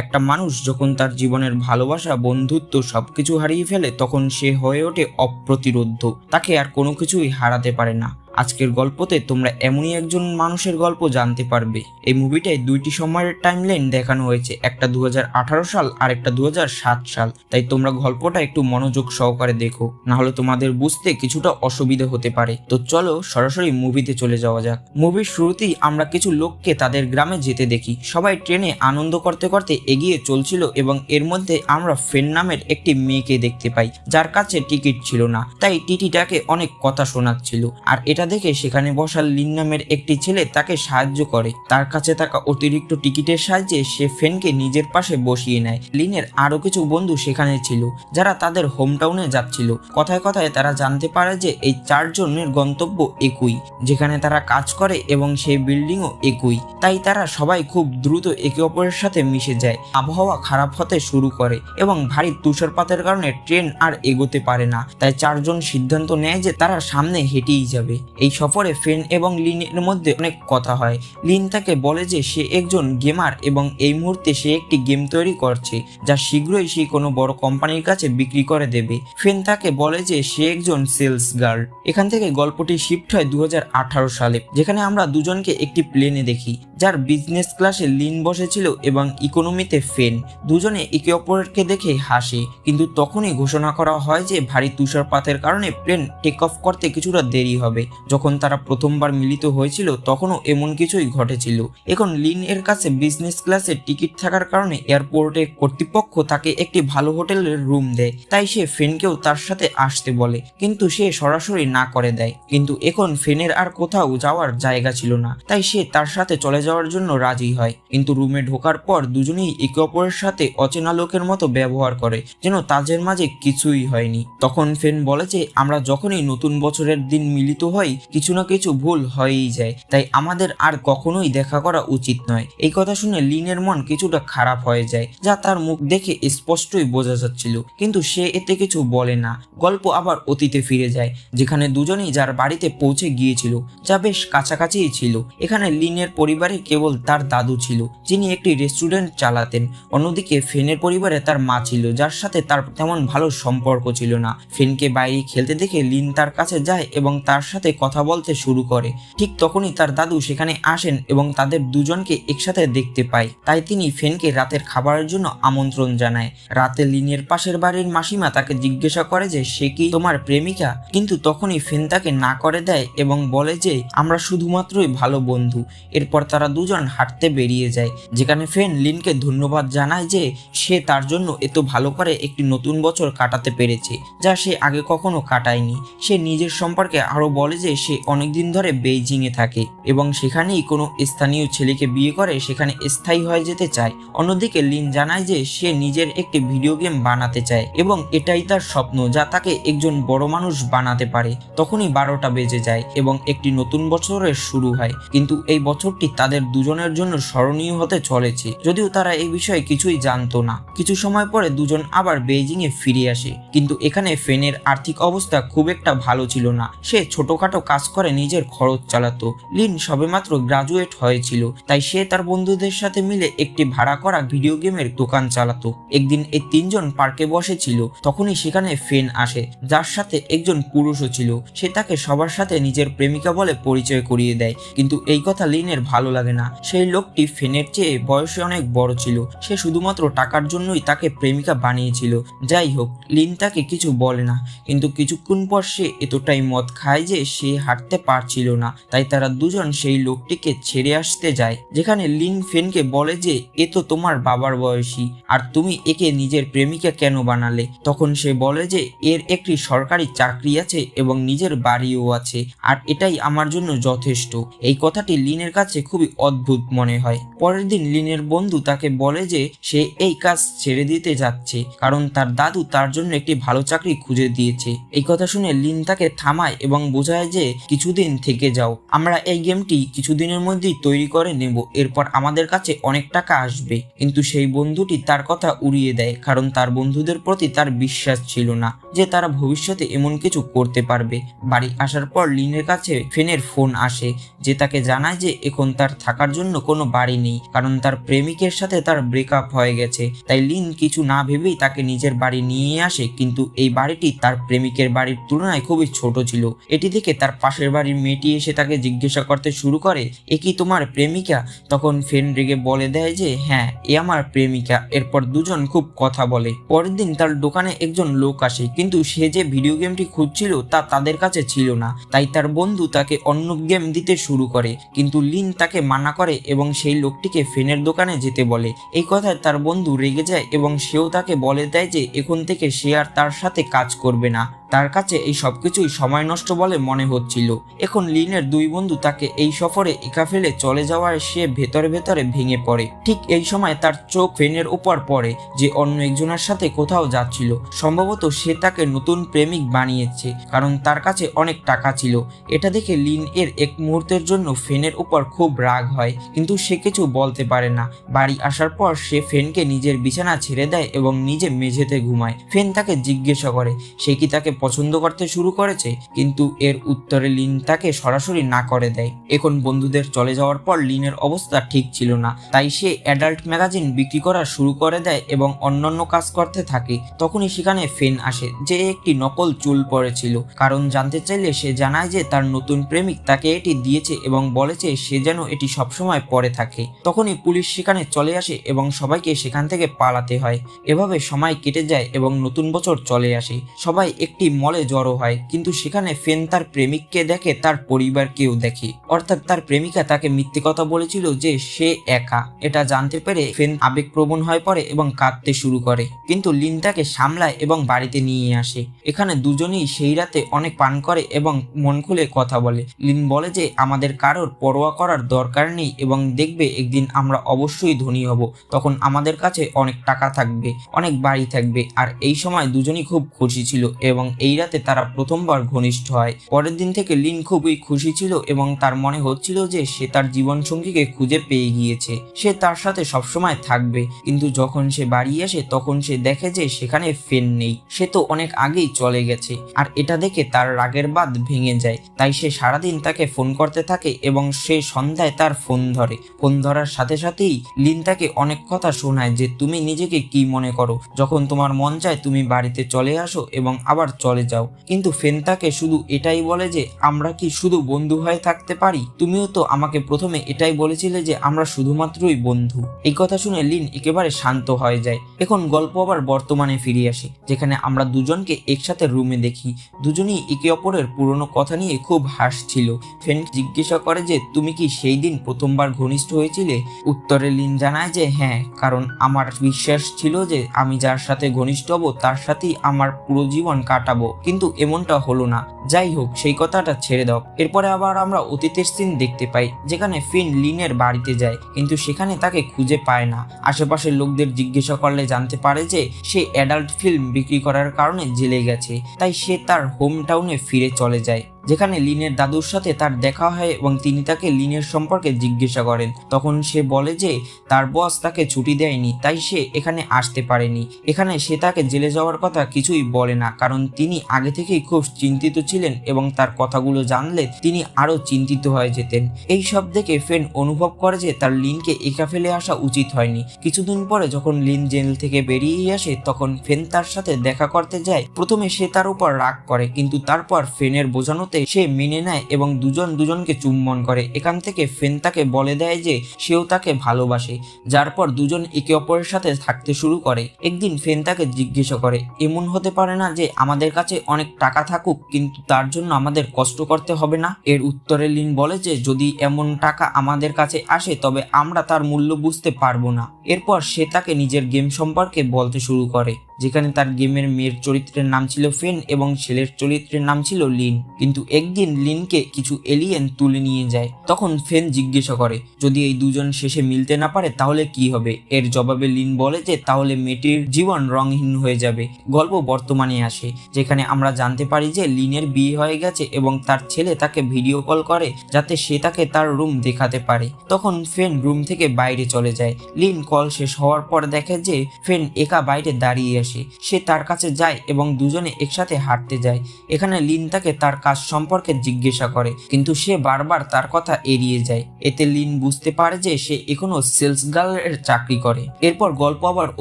একটা মানুষ যখন তার জীবনের ভালোবাসা, বন্ধুত্ব সবকিছু হারিয়ে ফেলে তখন সে হয়ে ওঠে অপ্রতিরোধ্য। তাকে আর কোনো কিছুই হারাতে পারে না। আজকের গল্পতে তোমরা এমনই একজন মানুষের গল্প জানতে পারবে। এই মুভিটায় দুইটি সময়ের টাইমলাইন দেখানো হয়েছে, একটা 2018 সাল আর একটা 2007 সাল। তাই তোমরা গল্পটা একটু মনোযোগ সহকারে দেখো, না হলে তোমাদের বুঝতে কিছুটা অসুবিধা হতে পারে। তো চলো সরাসরি মুভিতে চলে যাওয়া যাক। মুভির শুরুতেই আমরা কিছু লোককে তাদের গ্রামে যেতে দেখি। সবাই ট্রেনে আনন্দ করতে করতে এগিয়ে চলছিল এবং এর মধ্যে আমরা ফেন নামের একটি মেয়েকে দেখতে পাই, যার কাছে টিকিট ছিল না, তাই টিটিটাকে অনেক কথা শোনাচ্ছিল। আর এটা দেখে সেখানে বসা লিন নামের একটি ছেলে তাকে সাহায্য করে। তার কাছে থাকা অতিরিক্ত টিকিটের সাহায্যে সে ফেনকে নিজের পাশে বসিয়ে নেয়। লিনের আরো কিছু বন্ধু সেখানে ছিল যারা তাদের হোম টাউনে যাচ্ছিল। কথায় কথায় তারা জানতে পারে যে এই চারজনের গন্তব্য একই, যেখানে তারা কাজ করে এবং সেই বিল্ডিংও একই। তাই তারা সবাই খুব দ্রুত একে অপরের সাথে মিশে যায়। আবহাওয়া খারাপ হতে শুরু করে এবং ভারী তুষারপাতের কারণে ট্রেন আর এগোতে পারে না। তাই চারজন সিদ্ধান্ত নেয় যে তারা সামনে হেঁটেই যাবে। এই সফরে ফেন এবং লিনের মধ্যে অনেক কথা হয়। লিন তাকে বলে যে সে একজন গেমার এবং এই মুহূর্তে সে একটি গেম তৈরি করছে যা শীঘ্রই সে কোনো বড় কোম্পানির কাছে বিক্রি করে দেবে। ফেন তাকে বলে যে সে একজন সেলস গার্ল। এখান থেকে গল্পটি শিফট হয় 2018 সালে, যেখানে আমরা দুজনকে একটি প্লেনে দেখি, যার বিজনেস ক্লাসে লিন বসেছিল এবং ইকোনমিতে ফেন। দুজনে একে অপরকে দেখে হাসে, কিন্তু তখনই ঘোষণা করা হয় যে ভারী তুষারপাতের কারণে প্লেন টেক অফ করতে কিছুটা দেরি হবে। যখন তারা প্রথমবার মিলিত হয়েছিল তখনও এমন কিছুই ঘটেছিল। এখন লিন এর কাছে বিজনেস ক্লাসের টিকিট থাকার কারণে এয়ারপোর্টে কর্তৃপক্ষ তাকে একটি ভালো হোটেলের রুম দেয়। তাই সে ফেনকেও তার সাথে আসতে বলে, কিন্তু সে সরাসরি না করে দেয়। কিন্তু এখন ফেনের আর কোথাও যাওয়ার জায়গা ছিল না, তাই সে তার সাথে চলে যাওয়ার জন্য রাজি হয়। কিন্তু রুমে ঢোকার পর দুজনেই একে অপরের সাথে অচেনা লোকের মতো ব্যবহার করে, যেন তাদের মাঝে কিছুই হয়নি। তখন ফেন বলে যে আমরা যখনই নতুন বছরের দিন মিলিত হই কিছু না কিছু ভুল হয়েই যায়, তাই আমাদের আর কখনোই দেখা করা উচিত নয়। এই কথা শুনে লিনের মন কিছুটা খারাপ হয়ে যায়, যা তার মুখ দেখে স্পষ্টই বোঝা যাচ্ছিল, কিন্তু সে এতে কিছু বলে না। গল্প আবার অতীতে ফিরে যায়, যেখানে দুজনেই যার বাড়িতে পৌঁছে গিয়েছিল, যা বেশ কাছাকাছিই ছিল। এখানে লিনের পরিবারে কেবল তার দাদু ছিল, যিনি একটি রেস্টুরেন্ট চালাতেন। অন্যদিকে ফেনের পরিবারে তার মা ছিল, যার সাথে তার তেমন ভালো সম্পর্ক ছিল না। ফেনকে বাইরে খেলতে দেখে লিন তার কাছে যায় এবং তার সাথে কথা বলতে শুরু করে। ঠিক তখনই তার দাদু সেখানে আসেন এবং তাদের দুজনকে একসাথে দেখতে পায়। তাই তিনি ফেনকে রাতের খাবারের জন্য আমন্ত্রণ জানায়। রাতে লিনের পাশের বাড়ির মাসিমা তাকে জিজ্ঞাসা করে যে সে কি তোমার প্রেমিকা, কিন্তু তখনই ফেন তাকে না করে দেয় এবং বলে যে আমরা শুধুমাত্রই ভালো বন্ধু। এরপর তারা দুজন হাঁটতে বেরিয়ে যায়, যেখানে ফেন লিনকে ধন্যবাদ জানায় যে সে তার জন্য এত ভালো করে একটি নতুন বছর কাটাতে পেরেছে, যা সে আগে কখনো কাটায়নি। সে নিজের সম্পর্কে আরো বলে যে সে অনেকদিন ধরে বেইজিং এ থাকে এবং সেখানেই কোনো স্থানীয় ছেলেকে বিয়ে করে সেখানে স্থায়ী হয়ে যেতে চায়। অন্যদিকে লিন জানায় যে সে নিজের একটি ভিডিও গেম বানাতে চায় এবং এটাই তার স্বপ্ন, যা তাকে একজন বড় মানুষ বানাতে পারে। তখনই 12টা বেজে যায় এবং একটি নতুন বছরের শুরু হয়, কিন্তু এই বছরটি তাদের দুজনের জন্য স্মরণীয় হতে চলেছে, যদিও তারা এই বিষয়ে কিছুই জানতো না। কিছু সময় পরে দুজন আবার বেইজিং এ ফিরে আসে, কিন্তু এখানে ফেনের আর্থিক অবস্থা খুব একটা ভালো ছিল না। সে ছোটখাটো কাজ করে নিজের খরচ চালাতো। লিন সবেমাত্র গ্রাজুয়েট হয়েছিল, তাই সে তার বন্ধুদের সাথে মিলে একটি ভাড়া করা ভিডিও গেমের দোকান চালাতো। একদিন এই তিনজন পার্কে বসেছিল, তখনই সেখানে ফেন আসে, যার সাথে একজন পুরুষও ছিল। সে তাকে সবার সাথে নিজের প্রেমিকা বলে পরিচয় করিয়ে দেয়, কিন্তু এই কথা লিনের ভালো লাগে না। সেই লোকটি ফেনের চেয়ে বয়সে অনেক বড় ছিল। সে শুধুমাত্র টাকার জন্যই তাকে প্রেমিকা বানিয়েছিল। যাই হোক, লিন তাকে কিছু বলে না, কিন্তু কিছুক্ষণ পর সে এতটাই মদ খায় যে সে হাঁটতে পারছিল না। তাই তারা দুজন সেই লোকটিকে ছেড়ে আসতে যায়, যেখানে লিন ফেনকে বলে যে এ তো তোমার বাবার বয়সী, আর তুমি একে নিজের প্রেমিকা কেন বানালে? তখন সে বলে যে এর একটি সরকারি চাকরি আছে এবং নিজের বাড়িও আছে, আর এটাই আমার জন্য যথেষ্ট। এই কথাটি লিনের কাছে খুবই অদ্ভুত মনে হয়। পরের দিন লিনের বন্ধু তাকে বলে যে সে এই কাজ ছেড়ে দিতে যাচ্ছে, কারণ তার দাদু তার জন্য একটি ভালো চাকরি খুঁজে দিয়েছে। এই কথা শুনে লিন তাকে থামায় এবং বোঝায় যে যে কিছুদিন থেকে যাও, আমরা এই গেমটি কিছুদিনের মধ্যেই তৈরি করে নেব, এরপর আমাদের কাছে অনেক টাকা আসবে। কিন্তু সেই বন্ধুটি তার কথা উড়িয়ে দেয়, কারণ তার বন্ধুদের প্রতি তার বিশ্বাস ছিল না যে তারা ভবিষ্যতে এমন কিছু করতে পারবে। বাড়ি আসার পর লিনের কাছে ফেনের ফোন আসে, যে তাকে জানায় যে এখন তার থাকার জন্য কোনো বাড়ি নেই, কারণ তার প্রেমিকের সাথে তার ব্রেকআপ হয়ে গেছে। তাই লিন কিছু না ভেবেই তাকে নিজের বাড়ি নিয়ে আসে, কিন্তু এই বাড়িটি তার প্রেমিকের বাড়ির তুলনায় খুবই ছোট ছিল। এটি দেখে তার পাশের বাড়ির মেয়েটি এসে তাকে জিজ্ঞাসা করতে শুরু করে, এ কি তোমার প্রেমিকা? তখন ফেন রেগে বলে দেয় যে হ্যাঁ, এ আমার প্রেমিকা। এরপর দুজন খুব কথা বলে। পরের দিন তার দোকানে একজন লোক আসে, কিন্তু সে যে ভিডিও গেমটি খুঁজছিল তা তাদের কাছে ছিল না। তাই তার বন্ধু তাকে অন্য গেম দিতে শুরু করে, কিন্তু লিন তাকে মানা করে এবং সেই লোকটিকে ফেনের দোকানে যেতে বলে। এই কথায় তার বন্ধু রেগে যায় এবং সেও তাকে বলে দেয় যে এখন থেকে সে আর তার সাথে কাজ করবে না। তার কাছে এই সবকিছুই সময় নষ্ট বলে মনে হচ্ছিল। এখন লিনের দুই বন্ধু তাকে এই সফরে একা ফেলে চলে যাওয়ায় সে ভেতরে ভেতরে ভেঙে পড়ে। ঠিক এই সময় তার চোখ ফেনের উপর পড়ে, যে অন্য একজনের সাথে কোথাও যাচ্ছিল। সম্ভবত সে তাকে নতুন প্রেমিক বানিয়েছে, কারণ তার কাছে অনেক টাকা ছিল। এটা দেখে লিন এর এক মুহূর্তের জন্য ফেনের উপর খুব রাগ হয়, কিন্তু সে কিছু বলতে পারে না। বাড়ি আসার পর সে ফেনকে নিজের বিছানা ছেড়ে দেয় এবং নিজে মেঝেতে ঘুমায়। ফেন তাকে জিজ্ঞাসা করে সে কি তাকে পছন্দ করতে শুরু করেছে, কিন্তু এর উত্তরে লিন তাকে সরাসরি না করে দেয়। এখন বন্ধুদের চলে যাওয়ার পর লিনের অবস্থা ঠিক ছিল না, তাই সে অ্যাডাল্ট ম্যাগাজিন বিক্রি করা শুরু করে দেয় এবং অন্যান্য কাজ করতে থাকে। তখনই সেখানে ফেন আসে, যে একটি নকল চুল পরেছিল। কারণ জানতে চাইলে সে জানায় যে তার নতুন প্রেমিক তাকে এটি দিয়েছে এবং বলেছে সে যেন এটি সবসময় পরে থাকে। তখনই পুলিশ সেখানে চলে আসে এবং সবাইকে সেখান থেকে পালাতে হয়। এভাবে সময় কেটে যায় এবং নতুন বছর চলে আসে। সবাই একটি মলে জড়ো হয়, কিন্তু সেখানে ফেন তার প্রেমিককে দেখে, তার পরিবারকেও দেখে। অর্থাৎ তার প্রেমিকা তাকে মিথ্যে কথা বলেছিল যে সে একা। এটা জানতে পেরে ফেন আবেগপ্রবণ হয়ে পড়ে এবং কাঁদতে শুরু করে, কিন্তু লিন তাকে সামলায় এবং বাড়িতে নিয়ে আসে। এখানে দুজনেই সেই রাতে অনেক পান করে এবং মন খুলে কথা বলে। লিন বলে যে আমাদের কারোর পরোয়া করার দরকার নেই এবং দেখবে একদিন আমরা অবশ্যই ধনী হব, তখন আমাদের কাছে অনেক টাকা থাকবে, অনেক বাড়ি থাকবে। আর এই সময় দুজনই খুব খুশি ছিল এবং এই রাতে তারা প্রথমবার ঘনিষ্ঠ হয়। পরের দিন থেকে লিন খুবই খুশি ছিল এবং তার মনে হচ্ছিল যে সে তার জীবনসঙ্গীকে খুঁজে পেয়ে গিয়েছে, সে তার সাথে সবসময় থাকবে। কিন্তু যখন সে বাড়ি আসে তখন সে দেখে যে সেখানে ফেন নেই, সে তো অনেক আগেই চলে গেছে। আর এটা দেখে তার রাগের বাঁধ ভেঙে যায়। তাই সে সারাদিন তাকে ফোন করতে থাকে এবং সে সন্ধ্যায় তার ফোন ধরে। ফোন ধরার সাথে সাথেই লিন তাকে অনেক কথা শোনায়, যে তুমি নিজেকে কি মনে করো, যখন তোমার মন চায় তুমি বাড়িতে চলে আসো এবং আবার চলে যাও। কিন্তু ফেন তাকে শুধু এটাই বলে যে আমরা কি শুধু বন্ধু হয়ে থাকতে পারি? তুমিও তো আমাকে প্রথমে এটাই বলেছিলে যে আমরা শুধুমাত্রই বন্ধু। এই কথা শুনে লিন একেবারে শান্ত হয়ে যায়। এখন গল্প আবার বর্তমানে ফিরে আসে, যেখানে আমরা দুজনকে একসাথে রুমে দেখি। দুজনেই একে অপরের পুরনো কথা নিয়ে খুব হাসছিল। ফেন জিজ্ঞাসা করে যে তুমি কি সেই দিন প্রথমবার ঘনিষ্ঠ হয়েছিলে? উত্তরে লিন জানায় যে হ্যাঁ, কারণ আমার বিশ্বাস ছিল যে আমি যার সাথে ঘনিষ্ঠ হব তার সাথেই আমার পুরো জীবন কাটাবো, কিন্তু এমনটা হলো না। যাই হোক, সেই কথাটা ছেড়ে দাও। এরপরে আবার আমরা অতীতের সিন দেখতে পাই, যেখানে ফিন লিনের বাড়িতে যায়, কিন্তু সেখানে তাকে খুঁজে পায় না। আশেপাশের লোকদের জিজ্ঞাসা করলে জানতে পারে যে সে অ্যাডাল্ট ফিল্ম বিক্রি করার কারণে জেলে গেছে। তাই সে তার হোম টাউনে ফিরে চলে যায়, যেখানে লিনের দাদুর সাথে তার দেখা হয় এবং তিনি তাকে লিনের সম্পর্কে জিজ্ঞাসা করেন। তখন সে বলে যে তার বস তাকে ছুটি দেয়নি, তাই সে এখানে আসতে পারেনি। এখানে সে তাকে জেলে যাওয়ার কথা কিছুই বলে না, কারণ তিনি আগে থেকেই খুব চিন্তিত ছিলেন এবং তার কথাগুলো জানলে তিনি আরো চিন্তিত হয়ে যেতেন। এই সব দেখে ফেন অনুভব করে যে তার লিনকে একা ফেলে আসা উচিত হয়নি। কিছুদিন পরে যখন লিন জেল থেকে বেরিয়ে আসে তখন ফেন তার সাথে দেখা করতে যায়। প্রথমে সে তার উপর রাগ করে, কিন্তু তারপর ফেনের বোঝানোতে সে মেনে নেয় এবং দুজন দুজনকে চুম্বন করে। এখান থেকে ফেন তাকে বলে দেয় যে সেও তাকে ভালোবাসে, যার পর দুজন একে অপরের সাথে থাকতে শুরু করে। একদিন ফেন তাকে জিজ্ঞাসা করে এমন হতে পারে না যে আমাদের কাছে অনেক টাকা থাকুক কিন্তু তার জন্য আমাদের কষ্ট করতে হবে না? এর উত্তরে লিন বলে যে যদি এমন টাকা আমাদের কাছে আসে তবে আমরা তার মূল্য বুঝতে পারবো না। এরপর সে তাকে নিজের গেম সম্পর্কে বলতে শুরু করে, যেখানে তার গেমের মেয়ের চরিত্রের নাম ছিল ফেন এবং ছেলের চরিত্রের নাম ছিল লিন। কিন্তু একদিন লিনকে কিছু এলিয়েন তুলে নিয়ে যায়। তখন ফেন জিজ্ঞাসা করে যদি এই দুজন শেষে মিলতে না পারে তাহলে কি হবে। এর জবাবে লিন বলে যে তাহলে মেয়েটির জীবন রঙহীন হয়ে যাবে। গল্প বর্তমানে আসে, যেখানে আমরা জানতে পারি যে লিনের বিয়ে হয়ে গেছে এবং তার ছেলে তাকে ভিডিও কল করে যাতে সে তাকে তার রুম দেখাতে পারে। তখন ফেন রুম থেকে বাইরে চলে যায়। লিন কল শেষ হওয়ার পর দেখে যে ফেন একা বাইরে দাঁড়িয়ে আসে। সে তার কাছে যায় এবং দুজনে একসাথে হাঁটতে যায়। এখানে লিন তাকে তার কাজ সম্পর্কে জিজ্ঞাসা করে, কিন্তু সে বারবার তার কথা এড়িয়ে যায়। এতে লিন বুঝতে পারে যে সে এখনো সেলস গার্লের চাকরি করে। এরপর গল্প আবার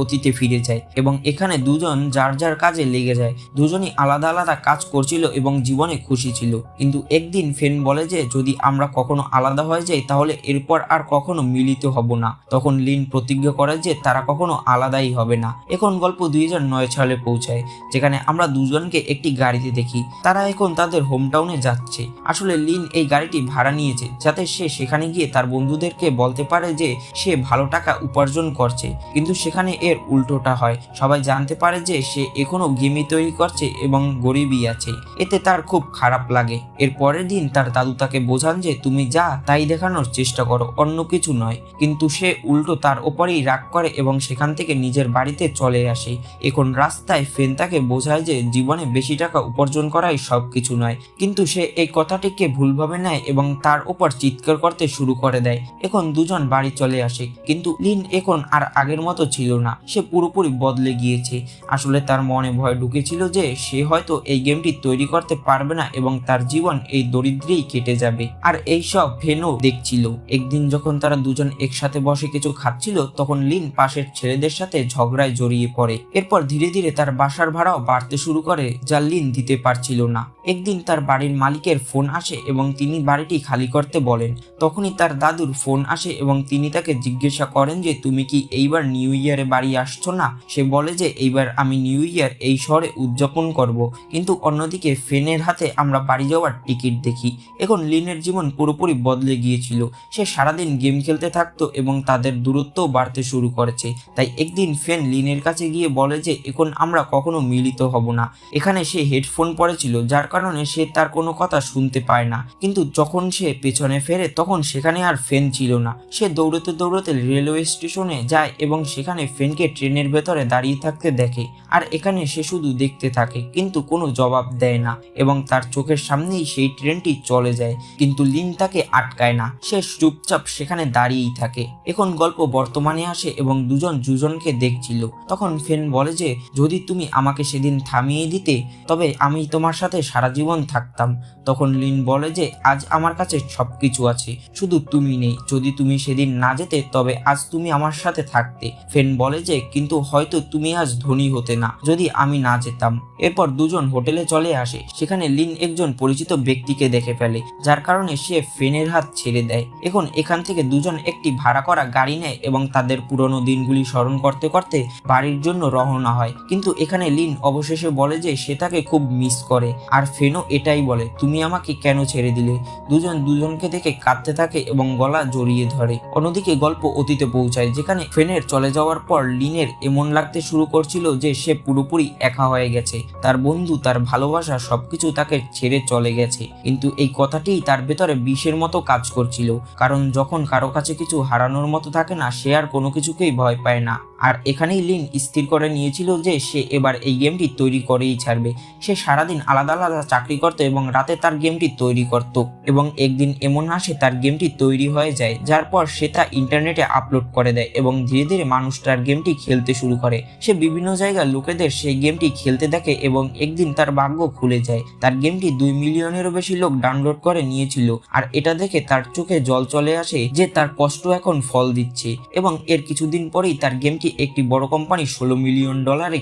অতীতে ফিরে যায় এবং এখানে দুজন যার যার কাজে লেগে যায়। দুজনই আলাদা আলাদা কাজ করছিল এবং জীবনে খুশি ছিল। কিন্তু একদিন ফেন বলে যে যদি আমরা কখনো আলাদা হয়ে যাই তাহলে এরপর আর কখনো মিলিত হব না। তখন লিন প্রতিজ্ঞা করে যে তারা কখনো আলাদাই হবে না। এখন গল্প 2009 সালে পৌঁছায়, যেখানে আমরা দুজনকে একটি গাড়িতে দেখি। তারা এখন তাদের হোমটাউনে যাচ্ছে। আসলে লিন এই গাড়িটি ভাড়া নিয়েছে যাতে সে সেখানে গিয়ে তার বন্ধুদেরকে বলতে পারে যে সে ভালো টাকা উপার্জন করছে। কিন্তু সেখানে এর উল্টোটা হয়। সবাই জানতে পারে যে সে এখনো গেমই তৈরি করছে এবং গরিবই আছে। এতে তার খুব খারাপ লাগে। এর পরের দিন তার দাদু তাকে বোঝান যে তুমি যা তাই দেখানোর চেষ্টা করো, অন্য কিছু নয়। কিন্তু সে উল্টো তার ওপরেই রাগ করে এবং সেখান থেকে নিজের বাড়িতে চলে আসে। এখন রাস্তায় ফেন তাকে বোঝায় যে জীবনে বেশি টাকা উপার্জন করাই সবকিছু নয়। কিন্তু সে এই কথাটিকে ভুলভাবে নেয় এবং তার উপর চিৎকার করতে শুরু করে দেয়। এখন দুজন বাড়ি চলে আসে, কিন্তু লিন এখন আর আগের মতো ছিল না। সে পুরোপুরি বদলে গিয়েছে। আসলে তার মনে ভয় ঢুকেছিল যে সে হয়তো এই গেমটি তৈরি করতে পারবে না এবং তার জীবন এই দরিদ্রেই কেটে যাবে। আর এই সব ফেনও দেখছিল। একদিন যখন তারা দুজন একসাথে বসে কিছু খাচ্ছিল তখন লিন পাশের ছেলেদের সাথে ঝগড়ায় জড়িয়ে পড়ে। এরপর ধীরে ধীরে তার বাসার ভাড়াও বাড়তে শুরু করে, যা লিন দিতে পারছিল না। একদিন তার বাড়ির মালিকের ফোন আসে এবং তিনি বাড়িটি খালি করতে বলেন। তখনই তার দাদুর ফোন আসে এবং তিনি তাকে জিজ্ঞাসা করেন যে তুমি কি এইবার নিউ ইয়ারে বাড়ি আসছো না। সে বলে যে এইবার আমি নিউ ইয়ার এই শহরে উদযাপন করব। কিন্তু অন্যদিকে ফেনের হাতে আমরা বাড়ি যাওয়ার টিকিট দেখি। এখন লিনের জীবন পুরোপুরি বদলে গিয়েছিল। সে সারাদিন গেম খেলতে থাকতো এবং তাদের দূরত্বও বাড়তে শুরু করেছে। তাই একদিন ফেন লিনের কাছে গিয়ে বলে যে এখন আমরা কখনো মিলিত হব না। এখানে সে হেডফোন পরেছিল, যার কারণে সে তার কোনো কথা শুনতে পায় না। কিন্তু যখন সে পেছনে ফেরে তখন সেখানে আর ফেন ছিল না। সে দৌড়তে দৌড়তে রেলওয়ে স্টেশনে যায় এবং সেখানে ফেনকে ট্রেনের ভেতরে দাঁড়িয়ে থাকতে দেখে। আর এখানে সে শুধু দেখতে থাকে কিন্তু কোনো জবাব দেয় না এবং তার চোখের সামনেই সেই ট্রেনটি চলে যায়। কিন্তু লিন তাকে আটকায় না, সে চুপচাপ সেখানে দাঁড়িয়েই থাকে। এখন গল্প বর্তমানে আসে এবং দুজন দুজনকে দেখছিল। তখন ফেন বলে যে যদি তুমি আমাকে সেদিন থামিয়ে দিতে তবে আমি তোমার সাথে সারা জীবন থাকতাম। তখন লিন বলে যে আজ আমার কাছে সবকিছু আছে, শুধু তুমি নেই। যদি তুমি সেদিন না যেতে তবে আজ তুমি আমার সাথে থাকতে। ফেন বলে যে কিন্তু হয়তো তুমি আজ ধনী হতে না যদি আমি না যেতাম। এরপর দুজন হোটেলে চলে আসে। সেখানে লিন একজন পরিচিত ব্যক্তিকে দেখে ফেলে, যার কারণে সে ফেনের হাত ছেড়ে দেয়। এখন এখান থেকে দুজন একটি ভাড়া করা গাড়ি নেয় এবং তাদের পুরনো দিনগুলি স্মরণ করতে করতে বাড়ির জন্য রওনা হয়। কিন্তু এখানে লিন অবশেষে বলে যে সে তাকে খুব মিস করে, আর ফেনও এটাই বলে তুমি আমাকে কেন ছেড়ে দিলে। দুজন দুজনকে দেখে কাঁদতে থাকে এবং গলা জড়িয়ে ধরে। অন্যদিকে গল্প অতীতে পৌঁছায়, যেখানে ফেনের চলে যাওয়ার পর লিনের এমন লাগতে শুরু করছিল যে সে পুরোপুরি একা হয়ে গেছে। তার বন্ধু, তার ভালোবাসা সবকিছু তাকে ছেড়ে চলে গেছে। কিন্তু এই কথাটি তার ভেতরে বিষের মতো কাজ করছিল, কারণ যখন কারো কাছে কিছু হারানোর মতো থাকে না সে আর কোনো কিছুকেই ভয় পায় না। আর এখানেই লিন স্থির করে নিয়েছিল যে সে এবার এই গেমটি তৈরি করেই ছাড়বে। সে সারাদিন আলাদা আলাদা চাকরি করত এবং রাতে তার গেমটি তৈরি করত। এবং একদিন এমন আসে তার গেমটি তৈরি হয়ে যায়, যার পর সে তা ইন্টারনেটে আপলোড করে দেয় এবং ধীরে ধীরে মানুষ তার গেমটি খেলতে শুরু করে। সে বিভিন্ন জায়গার লোকেদের সেই গেমটি খেলতে দেখে এবং একদিন তার ভাগ্য খুলে যায়। তার গেমটি 2 মিলিয়নেরও বেশি লোক ডাউনলোড করে নিয়েছিল। আর এটা দেখে তার চোখে জল চলে আসে যে তার কষ্ট এখন ফল দিচ্ছে। এবং এর কিছুদিন পরেই তার গেমটি একটি বড় কোম্পানি $16 মিলিয়ন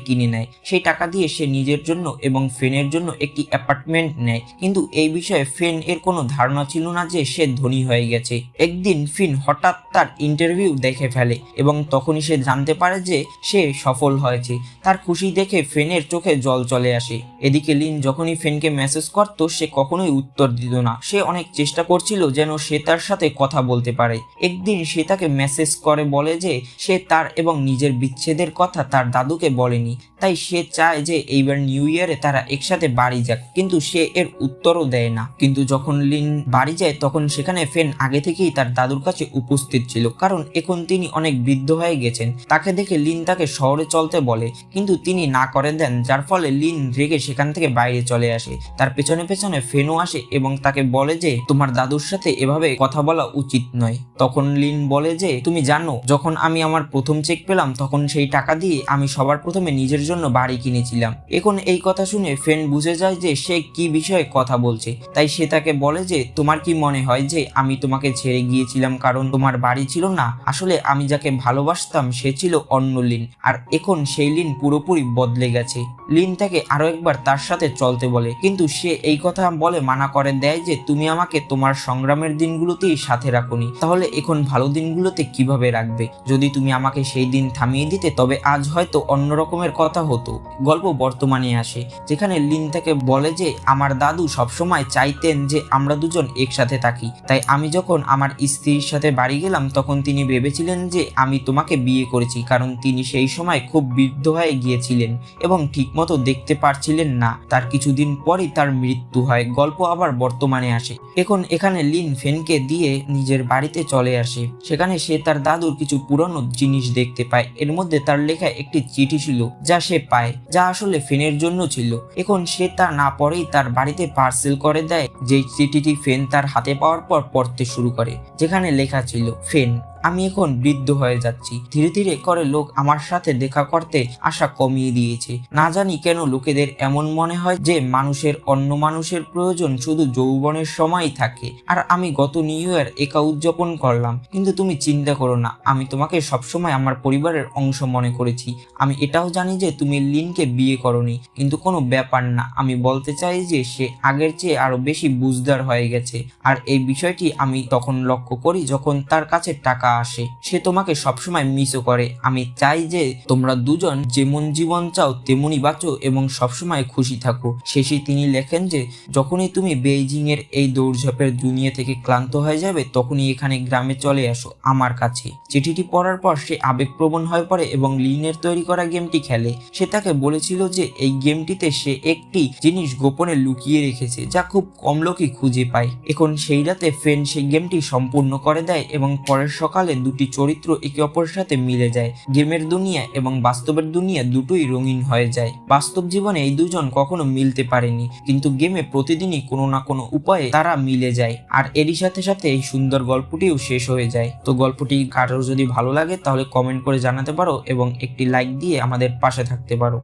কিনে নেয়। সেই টাকা দিয়ে সে নিজের জন্য এবং ফেনের জন্য একটি অ্যাপার্টমেন্ট নেয়। কিন্তু এই বিষয়ে ফেন এর কোনো ধারণা ছিল না যে সে ধনী হয়ে গেছে। একদিন ফিন হঠাৎ তার ইন্টারভিউ দেখে ফেলে এবং তখনই সে জানতে পারে যে সে সফল হয়েছে। তার খুশি দেখে ফেনের চোখে জল চলে আসে। এদিকে লিন যখনই ফেনকে মেসেজ করত সে কখনোই উত্তর দিত না। সে অনেক চেষ্টা করছিল যেন সে তার সাথে কথা বলতে পারে। একদিন সে তাকে মেসেজ করে বলে যে সে তার এবং নিজের বিচ্ছেদের কথা তার দাদুকে বলেনি, তাই সে চায় যে এইবার নিউ ইয়ারে তারা একসাথে বাড়ি যাক, কিন্তু সে এর উত্তরও দেয় না। কিন্তু যখন লিন বাড়ি যায় তখন সেখানে ফেন আগে থেকেই তার দাদুর কাছে উপস্থিত ছিল, কারণ এখন তিনি অনেক বৃদ্ধ হয়ে গেছেন। তাকে দেখে লিন তাকে শহরে চলতে বলে, কিন্তু তিনি না করে দেন, যার ফলে লিন রেগে সেখান থেকে বাইরে চলে আসে। তার পেছনে পেছনে ফেনও আসে এবং তাকে বলে যে তোমার দাদুর সাথে এভাবে কথা বলা উচিত নয়। তখন লিন বলে যে তুমি জানো, যখন আমি আমার প্রথম চেক পেলাম তখন সেই টাকা দিয়ে আমি সবার প্রথমে নিজের জন্য বাড়ি কিনেছিলাম। এখন এই কথা শুনে ফেন বুঝে যায় যে সে কি বিষয়ে কথা বলছে, তাই সে তাকে বলে যে তোমার কি মনে হয় যে আমি তোমাকে ছেড়ে গিয়েছিলাম কারণ তোমার বাড়ি ছিল না? আসলে আমি যাকে ভালোবাসতাম সে ছিল অন্য লিন, আর এখন সেই লিন পুরোপুরি বদলে গেছে। লিন তাকে আরো একবার তার সাথে চলতে বলে, কিন্তু সে এই কথা বলে মানা করে দেয় যে তুমি আমাকে তোমার সংগ্রামের দিনগুলোতেই সাথে রাখোনি, তাহলে এখন ভালো দিনগুলোতে কিভাবে রাখবে? যদি তুমি আমাকে সেই দিন থামিয়ে দিতে তবে আজ হয়তো অন্য রকমের কথা হতো। গল্প বর্তমানে আসে, যেখানে লিন তাকে বলে যে আমার দাদু সবসময় চাইতেন যে আমরা দুজন একসাথে থাকি, তাই আমি যখন আমার স্ত্রীর সাথে বাড়ি গেলাম তখন তিনি ভেবেছিলেন যে আমি তোমাকে বিয়ে করেছি, কারণ তিনি সেই সময় খুব বৃদ্ধ হয়ে গিয়েছিলেন এবং ঠিকমতো দেখতে পারছিলেন না। তার কিছুদিন পরই তার মৃত্যু হয়। গল্প আবার বর্তমানে আসে। এখন এখানে লিন ফেনকে দিয়ে নিজের বাড়িতে চলে আসে। সেখানে সে তার দাদুর কিছু পুরনো জিনিস দেখতে পায়। এর মধ্যে তার লেখা একটি চিঠি ছিল যা সে পায়, যা আসলে ফেনের জন্য ছিল। এখন সে তা না পড়েই তার বাড়িতে পার্সেল করে দেয়। যেই চিঠিটি ফেন তার হাতে পাওয়ার পর পড়তে শুরু করে, যেখানে লেখা ছিল, ফেন, আমি এখন বৃদ্ধ হয়ে যাচ্ছি। ধীরে ধীরে করে লোক আমার সাথে দেখা করতে আশা কমিয়ে দিয়েছে। না জানি কেন লোকেদের এমন মনে হয় যে মানুষের অন্য মানুষের প্রয়োজন শুধু যৌবনের সময়ই থাকে। আর আমি গত নিউ ইয়ার একা উদযাপন করলাম, কিন্তু তুমি চিন্তা করো না, আমি তোমাকে সবসময় আমার পরিবারের অংশ মনে করেছি। আমি এটাও জানি যে তুমি লিনকে বিয়ে করনি, কিন্তু কোনো ব্যাপার না। আমি বলতে চাই যে সে আগের চেয়ে আরো বেশি বুঝদার হয়ে গেছে, আর এই বিষয়টি আমি তখন লক্ষ্য করি যখন তার কাছে টাকা আসে। সে তোমাকে সবসময় মিসও করে। আমি চাই যে তোমরা দুজন যেমন জীবন চাও তেমনই বাঁচো এবং সবসময় খুশি থাকো। শেষে তিনি লেখেন যে যখনই তুমি বেইজিং এর এই দৌড়ঝাঁপের দুনিয়া থেকে ক্লান্ত হয়ে যাবে তখনই এখানে গ্রামে চলে আসো আমার কাছে। চিঠিটি পড়ার পর সে আবেগপ্রবণ হয়ে পড়ে এবং লিনের তৈরি করা গেমটি খেলে। সে তাকে বলেছিল যে এই গেমটিতে সে একটি জিনিস গোপনে লুকিয়ে রেখেছে যা খুব কম লোকই খুঁজে পায়। এখন সেই রাতে ফেন সেই গেমটি সম্পূর্ণ করে দেয় এবং পরের সকালে দুটি চরিত্র একে অপরের সাথে মিলে যায়। গেমের দুনিয়া এবং বাস্তবের দুনিয়া দুটোই রঙিন হয়ে যায়। বাস্তব জীবনে এই দুজন কখনো মিলতে পারেনি, কিন্তু গেমে প্রতিদিনই কোনো না কোনো উপায়ে তারা মিলে যায়। আর এরই সাথে সাথে এই সুন্দর গল্পটিও শেষ হয়ে যায়। তো গল্পটি কারোর যদি ভালো লাগে তাহলে কমেন্ট করে জানাতে পারো এবং একটি লাইক দিয়ে আমাদের পাশে থাকতে পারো।